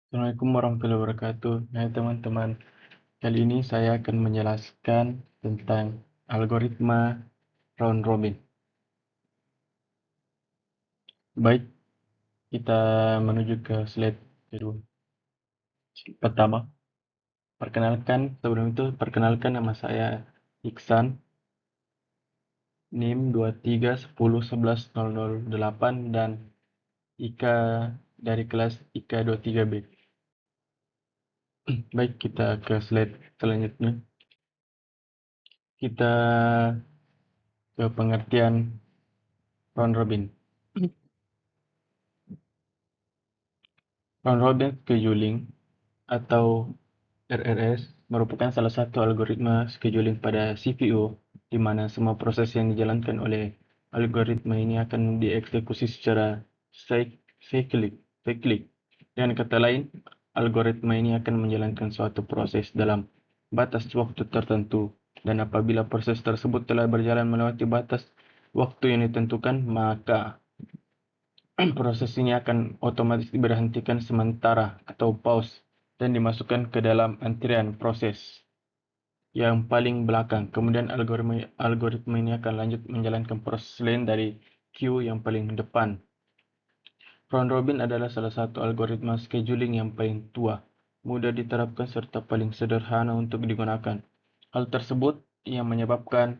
Assalamualaikum warahmatullahi wabarakatuh. Hai teman-teman, kali ini saya akan menjelaskan tentang algoritma round robin. Baik, kita menuju ke slide kedua. Pertama, perkenalkan nama saya Iksan, NIM 2310110008 dan IK dari kelas IK 23B. Baik, kita ke slide selanjutnya. Kita ke pengertian round robin. Round robin scheduling atau RRS merupakan salah satu algoritma scheduling pada CPU, di mana semua proses yang dijalankan oleh algoritma ini akan dieksekusi secara cyclic. Dengan kata lain, algoritma ini akan menjalankan suatu proses dalam batas waktu tertentu, dan apabila proses tersebut telah berjalan melewati batas waktu yang ditentukan, maka proses ini akan otomatis diberhentikan sementara atau pause dan dimasukkan ke dalam antrian proses yang paling belakang. Kemudian algoritma ini akan lanjut menjalankan proses lain dari queue yang paling depan. Round robin adalah salah satu algoritma scheduling yang paling tua, mudah diterapkan serta paling sederhana untuk digunakan. Hal tersebut yang menyebabkan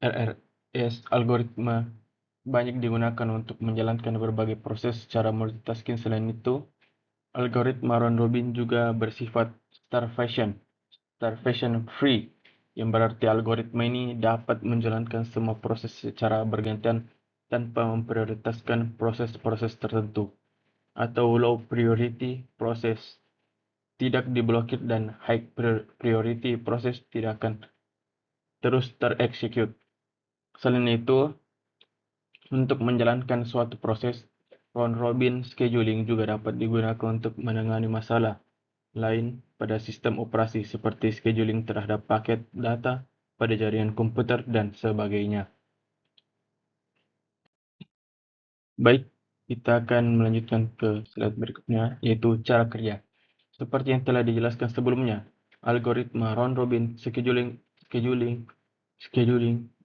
RRS algoritma banyak digunakan untuk menjalankan berbagai proses secara multitasking. Selain itu, algoritma round robin juga bersifat starvation free, yang berarti algoritma ini dapat menjalankan semua proses secara bergantian tanpa memprioritaskan proses-proses tertentu, atau low priority proses tidak diblokir dan high priority proses tidak akan terus tereksekut. Selain itu, untuk menjalankan suatu proses, round robin scheduling juga dapat digunakan untuk menangani masalah lain pada sistem operasi seperti scheduling terhadap paket data pada jaringan komputer dan sebagainya. Baik, kita akan melanjutkan ke slide berikutnya, yaitu cara kerja. Seperti yang telah dijelaskan sebelumnya, algoritma round robin scheduling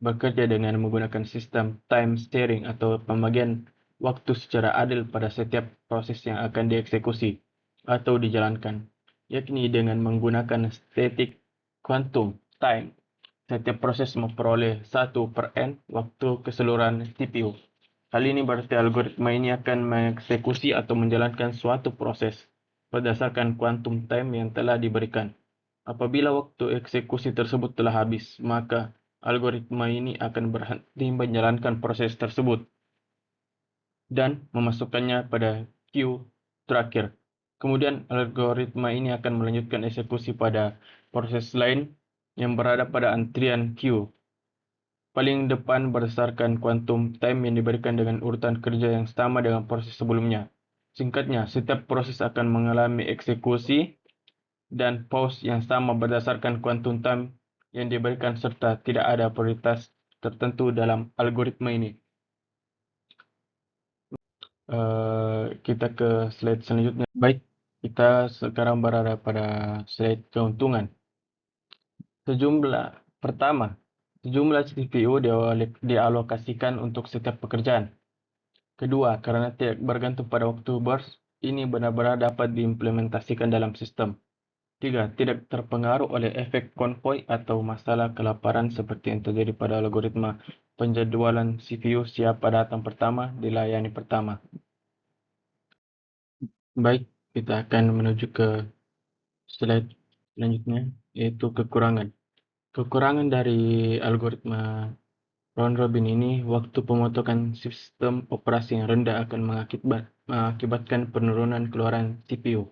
bekerja dengan menggunakan sistem time sharing atau pembagian waktu secara adil pada setiap proses yang akan dieksekusi atau dijalankan, yakni dengan menggunakan static quantum time. Setiap proses memperoleh 1/n waktu keseluruhan CPU. Hal ini berarti algoritma ini akan mengeksekusi atau menjalankan suatu proses berdasarkan quantum time yang telah diberikan. Apabila waktu eksekusi tersebut telah habis, maka algoritma ini akan berhenti menjalankan proses tersebut dan memasukkannya pada queue terakhir. Kemudian algoritma ini akan melanjutkan eksekusi pada proses lain yang berada pada antrian queue paling depan berdasarkan quantum time yang diberikan dengan urutan kerja yang sama dengan proses sebelumnya. Singkatnya, setiap proses akan mengalami eksekusi dan pause yang sama berdasarkan quantum time yang diberikan serta tidak ada prioritas tertentu dalam algoritma ini. Kita ke slide selanjutnya. Baik, kita sekarang berada pada slide keuntungan. Sejumlah CPU dialokasikan untuk setiap pekerjaan. Kedua, karena tidak bergantung pada waktu burst, ini benar-benar dapat diimplementasikan dalam sistem. Tiga, tidak terpengaruh oleh efek konvoi atau masalah kelaparan seperti yang terjadi pada algoritma penjadwalan CPU siapa datang pertama dilayani pertama. Baik, kita akan menuju ke slide selanjutnya, yaitu kekurangan. Kekurangan dari algoritma round robin ini, waktu pemotongan sistem operasi yang rendah akan mengakibatkan penurunan keluaran CPU.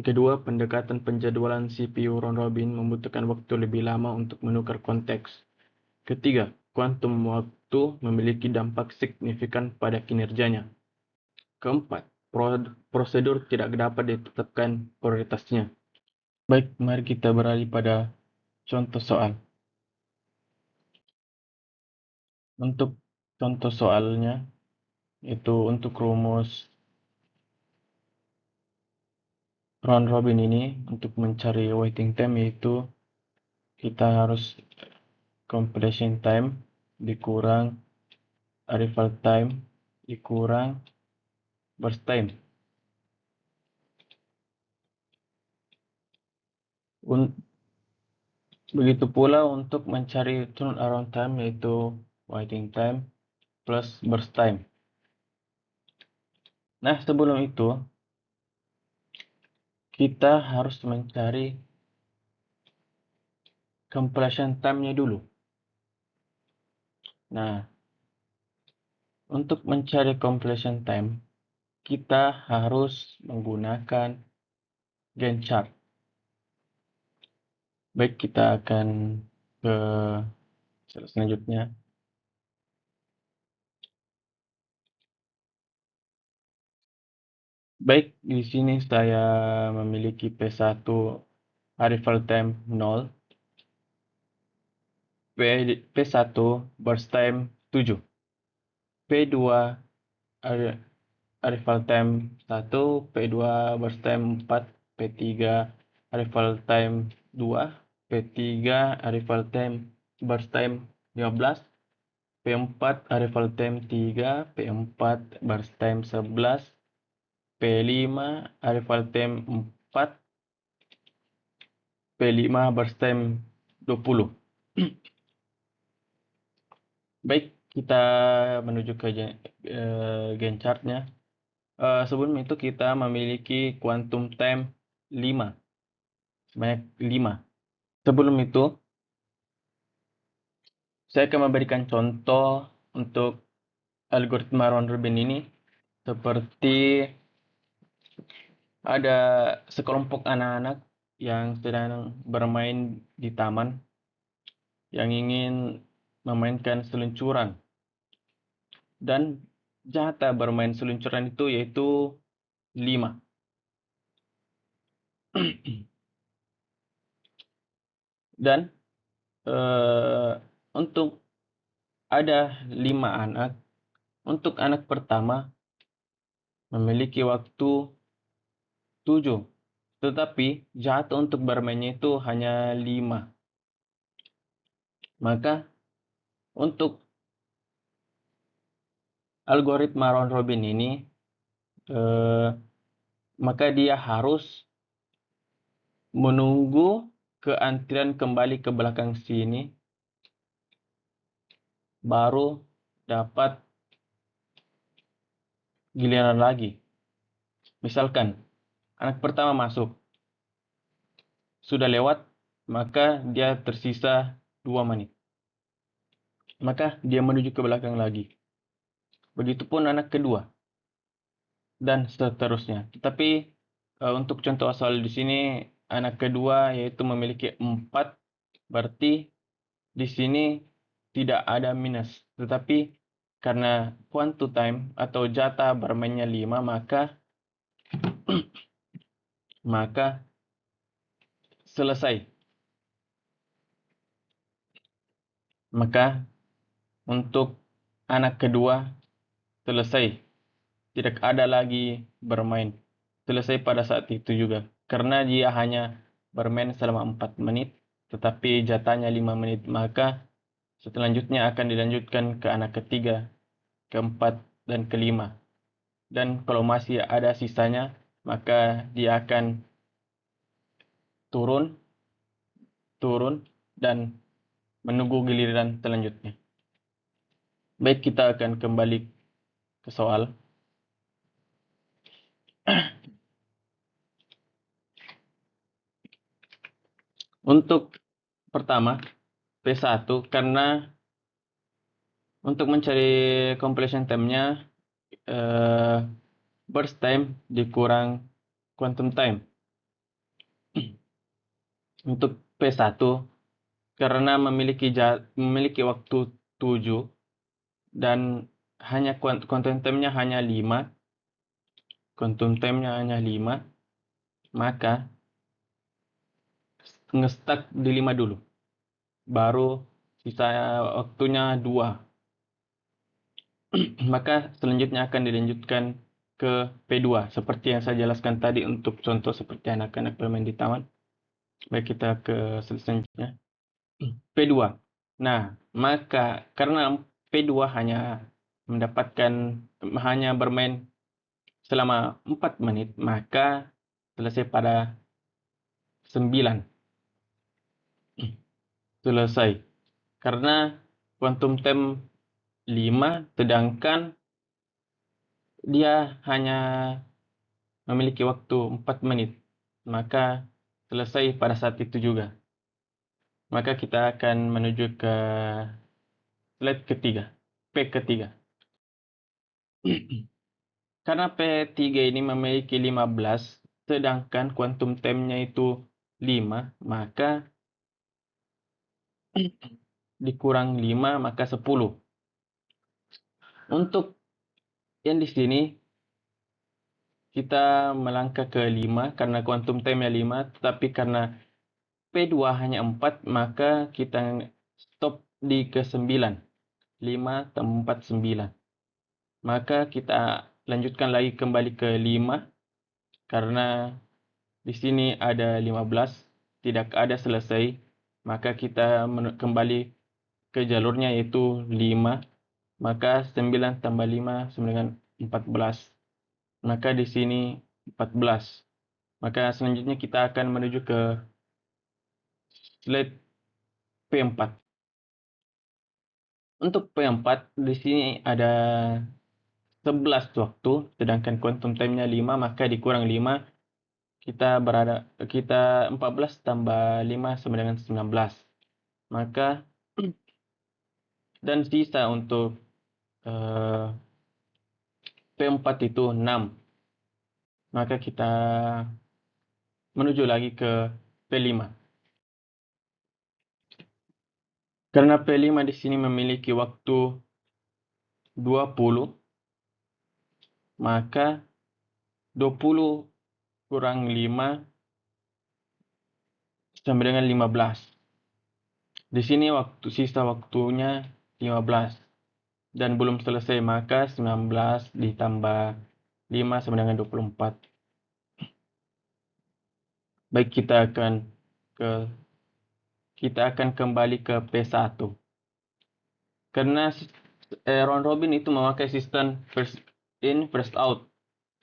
Kedua, pendekatan penjadwalan CPU round robin membutuhkan waktu lebih lama untuk menukar konteks. Ketiga, kuantum waktu memiliki dampak signifikan pada kinerjanya. Keempat, prosedur tidak dapat ditetapkan prioritasnya. Baik, mari kita beralih pada contoh soal. Untuk contoh soalnya, itu untuk rumus round robin ini untuk mencari waiting time yaitu kita harus completion time dikurang arrival time dikurang burst time. Begitu pula untuk mencari turnaround time yaitu waiting time plus burst time. Nah, sebelum itu kita harus mencari completion time-nya dulu. Nah, untuk mencari completion time, kita harus menggunakan Gantt chart. Baik, kita akan ke selanjutnya. Baik, di sini saya memiliki P1 arrival time 0, P1 burst time 7, P2 arrival time 1, P2 burst time 4, P3 arrival time 2, P3 arrival time burst time 15, P4 arrival time 3, P4 burst time 11, P5 arrival time 4, P5 burst time 20. Baik, kita menuju ke Gantt chart-nya. Sebelum itu kita memiliki quantum time 5, sebanyak 5. Sebelum itu, saya akan memberikan contoh untuk algoritma round robin ini. Seperti ada sekelompok anak-anak yang sedang bermain di taman yang ingin memainkan seluncuran. Dan jatah bermain seluncuran itu yaitu 5. Dan untuk ada 5 anak, untuk anak pertama memiliki waktu 7, tetapi jatah untuk bermainnya itu hanya 5. Maka untuk algoritma round robin ini, maka dia harus menunggu keantrian kembali ke belakang sini, baru dapat giliran lagi. Misalkan anak pertama masuk, sudah lewat, maka dia tersisa 2 menit. Maka dia menuju ke belakang lagi. Begitupun anak kedua. Dan seterusnya. Tetapi untuk contoh asal di sini anak kedua yaitu memiliki 4, berarti di sini tidak ada minus. Tetapi karena quantum time atau jatah bermainnya 5, maka selesai. Maka untuk anak kedua selesai. Tidak ada lagi bermain. Selesai pada saat itu juga. Karena dia hanya bermain selama 4 menit, tetapi jatahnya 5 menit. Maka selanjutnya akan dilanjutkan ke anak ketiga, keempat, dan kelima. Dan kalau masih ada sisanya, maka dia akan turun, dan menunggu giliran selanjutnya. Baik, kita akan kembali ke soal. Untuk pertama, P1, karena untuk mencari completion time-nya, burst time dikurang quantum time. Untuk P1, karena memiliki waktu 7 dan hanya quantum time-nya hanya 5, maka nge-stuck di 5 dulu. Baru sisa waktunya 2. Maka selanjutnya akan dilanjutkan ke P2 seperti yang saya jelaskan tadi untuk contoh seperti anak-anak bermain di taman. Baik, kita ke selanjutnya. P2. Nah, maka karena P2 hanya bermain selama 4 menit, maka selesai pada 9. Selesai. Karena quantum time 5, sedangkan dia hanya memiliki waktu 4 menit, maka selesai pada saat itu juga. Maka kita akan menuju ke slide ketiga, P ketiga. Karena P3 ini memiliki 15, sedangkan quantum time-nya itu 5, maka dikurang 5, maka 10. Untuk yang di sini, kita melangkah ke 5 karena quantum time-nya 5, tetapi karena P2 hanya 4, maka kita stop di ke 9. 5 tambah 4, 9. Maka kita lanjutkan lagi kembali ke 5, karena di sini ada 15, tidak ada selesai, maka kita kembali ke jalurnya yaitu 5, maka 9 tambah 5 sama dengan 14. Maka di sini 14. Maka selanjutnya kita akan menuju ke slide P4. Untuk P4 di sini ada 11 waktu, sedangkan quantum time-nya 5, maka dikurang 5, kita 14 tambah 5 sama dengan 19. Maka dan sisa untuk P4 itu 6. Maka kita menuju lagi ke P5. Karena P5 di sini memiliki waktu 20, maka 20 kurang 5 sama dengan 15. Di sini sisa waktunya 15 dan belum selesai, maka 19 ditambah 5 sama dengan 24. Baik, kita akan kembali ke P1. Karena round robin itu memakai sistem first in first out.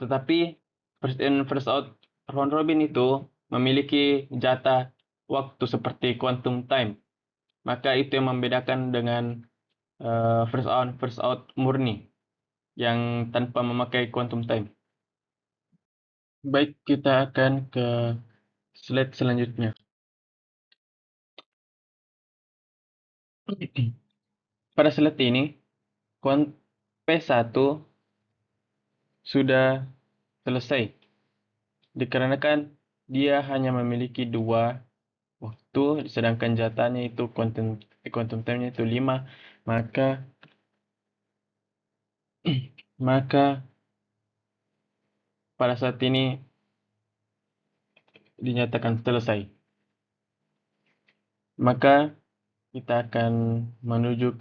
Tetapi first in first out round robin itu memiliki jatah waktu seperti quantum time. Maka itu yang membedakan dengan first on first out murni yang tanpa memakai quantum time. Baik, kita akan ke slide selanjutnya. Pada slide ini, P1 sudah selesai, dikarenakan dia hanya memiliki 2 waktu, sedangkan jatahnya itu quantum time-nya itu 5, maka pada saat ini dinyatakan selesai. Maka kita akan menuju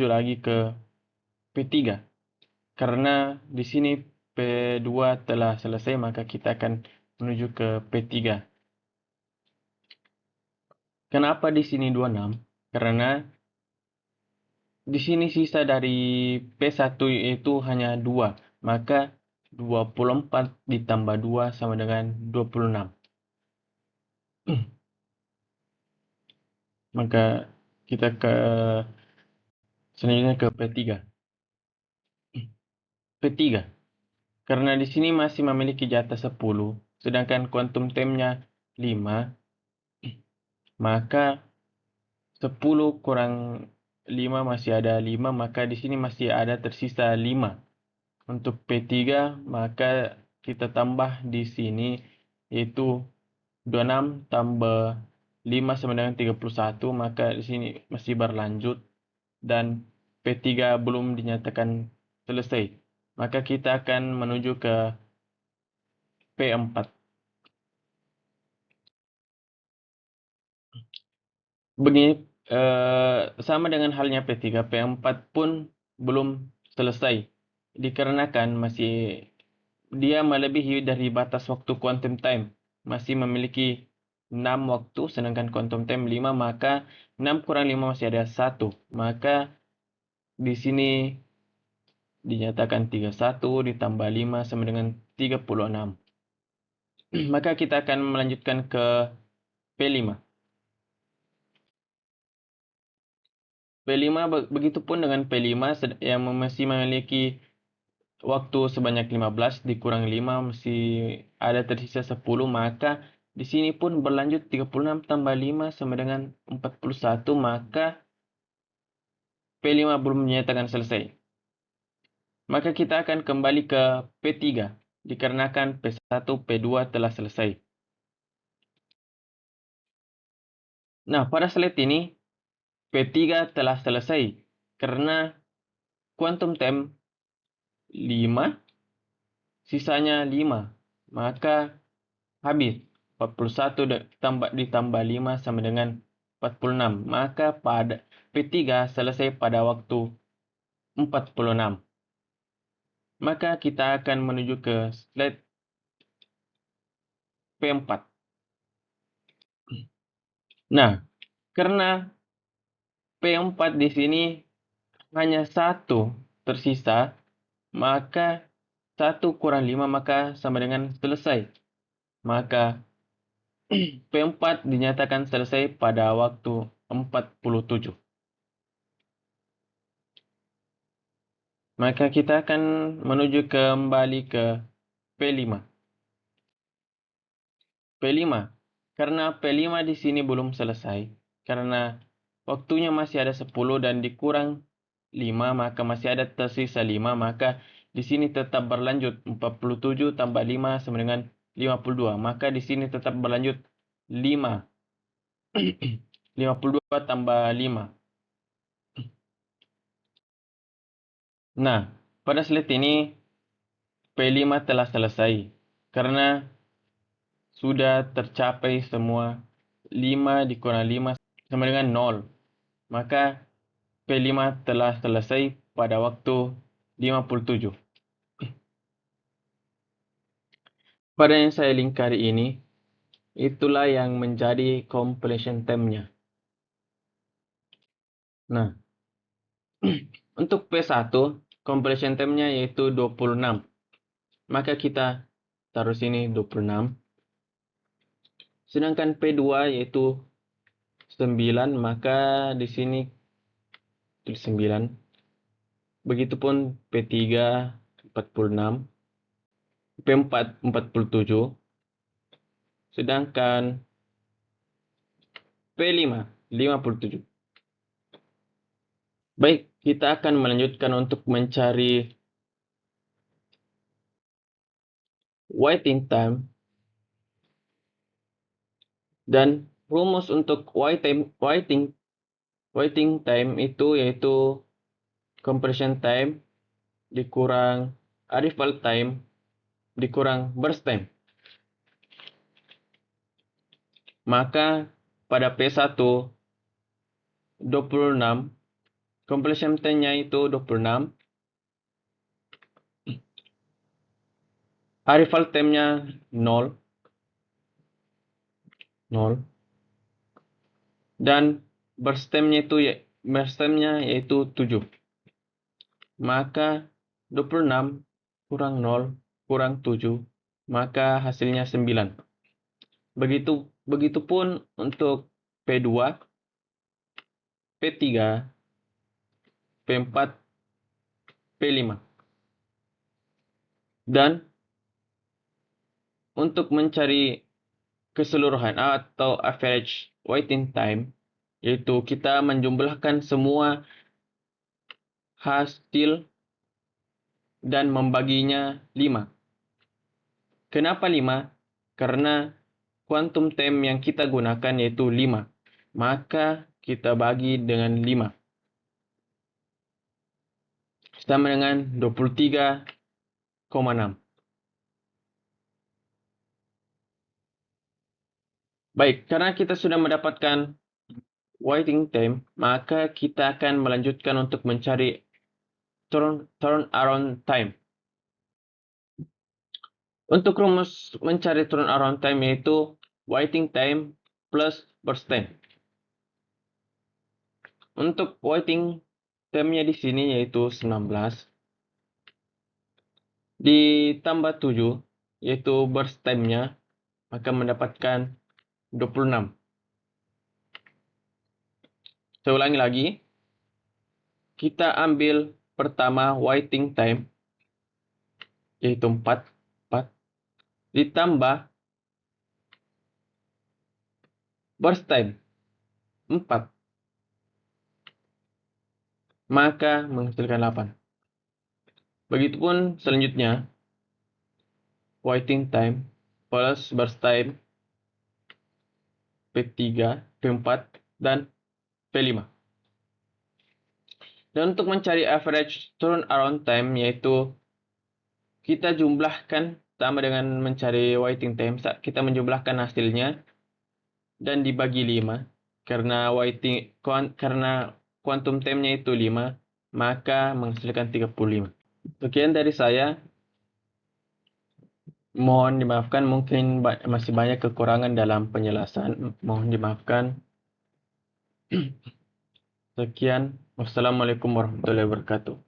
lagi ke P3. Karena di sini P2 telah selesai, maka kita akan menuju ke P3. Kenapa di sini 26? Karena di sini sisa dari P1 itu hanya 2, maka 24 ditambah 2 sama dengan 26. Maka kita selanjutnya ke P3. P3. Karena di sini masih memiliki jatah 10, sedangkan quantum time-nya 5, maka 10 kurang 5 masih ada 5, maka di sini masih ada tersisa 5. Untuk P3, maka kita tambah di sini yaitu 26 tambah 5 sama dengan 31, maka di sini masih berlanjut dan P3 belum dinyatakan selesai. Maka kita akan menuju ke P4. Begini, sama dengan halnya P3, P4 pun belum selesai. dikarenakan dia melebihi dari batas waktu quantum time. Masih memiliki 6 waktu, sedangkan quantum time 5, maka 6 kurang 5 masih ada 1. Maka di sini dinyatakan 31 ditambah 5 sama dengan 36. Maka kita akan melanjutkan ke P5. P5 begitupun dengan P5 yang masih memiliki waktu sebanyak 15 dikurang 5 masih ada tersisa 10, maka di sini pun berlanjut 36 tambah 5 sama dengan 41, maka P5 belum dinyatakan selesai. Maka kita akan kembali ke P3 dikarenakan P1, P2 telah selesai. Nah, pada slide ini P3 telah selesai karena quantum time 5, sisanya 5. Maka habis. 41 ditambah 5 sama dengan 46. Maka pada P3 selesai pada waktu 46. Maka kita akan menuju ke slide P4. Nah, karena P4 di sini hanya 1 tersisa, maka 1 kurang 5 maka sama dengan selesai. Maka P4 dinyatakan selesai pada waktu 47. Maka kita akan menuju kembali ke P5. P5. Karena P5 di sini belum selesai, karena waktunya masih ada 10 dan dikurang 5, maka masih ada tersisa 5, maka di sini tetap berlanjut 47 tambah 5 sama dengan 52. Maka di sini tetap berlanjut 5. 52 tambah 5. Nah, pada slide ini P5 telah selesai karena sudah tercapai semua. 5 dikurang 5 sama dengan 0. Maka P5 telah selesai pada waktu 57. Pada yang saya lingkari ini, itulah yang menjadi completion time-nya. Nah, untuk P1, completion time-nya yaitu 26. Maka kita taruh sini 26. Sedangkan P2 yaitu 9, maka di sini tulis 9. Begitupun P3 46, P4 47, sedangkan P5 57. Baik, kita akan melanjutkan untuk mencari waiting time, dan rumus untuk waiting time itu yaitu compression time dikurang arrival time dikurang burst time. Maka pada P1 26, completion time-nya itu 26, arrival time-nya 0, dan burst time-nya yaitu 7. Maka 26 kurang 0 kurang 7, maka hasilnya 9. Begitupun untuk P2, P3, P4, P5. Dan untuk mencari keseluruhan atau average waiting time, yaitu kita menjumlahkan semua hasil dan membaginya 5. Kenapa 5? Karena quantum time yang kita gunakan yaitu 5. Maka kita bagi dengan 5. Sama dengan 23,6. Baik, karena kita sudah mendapatkan waiting time, maka kita akan melanjutkan untuk mencari turnaround time. Untuk rumus mencari turnaround time yaitu waiting time plus burst time. Untuk waiting time-nya di sini yaitu 19 ditambah 7 yaitu burst time-nya, maka mendapatkan 26. Saya ulangi lagi. Kita ambil pertama waiting time yaitu 4 ditambah burst time 4, maka menghasilkan 8. Begitupun selanjutnya, waiting time plus burst time P3, P4, dan P5. Dan untuk mencari average turnaround time yaitu kita jumlahkan sama dengan mencari waiting time, kita menjumlahkan hasilnya dan dibagi 5. Karena quantum time-nya itu 5, maka menghasilkan 35. Sekian dari saya. Mohon dimaafkan mungkin masih banyak kekurangan dalam penjelasan. Mohon dimaafkan. Sekian. Wassalamualaikum warahmatullahi wabarakatuh.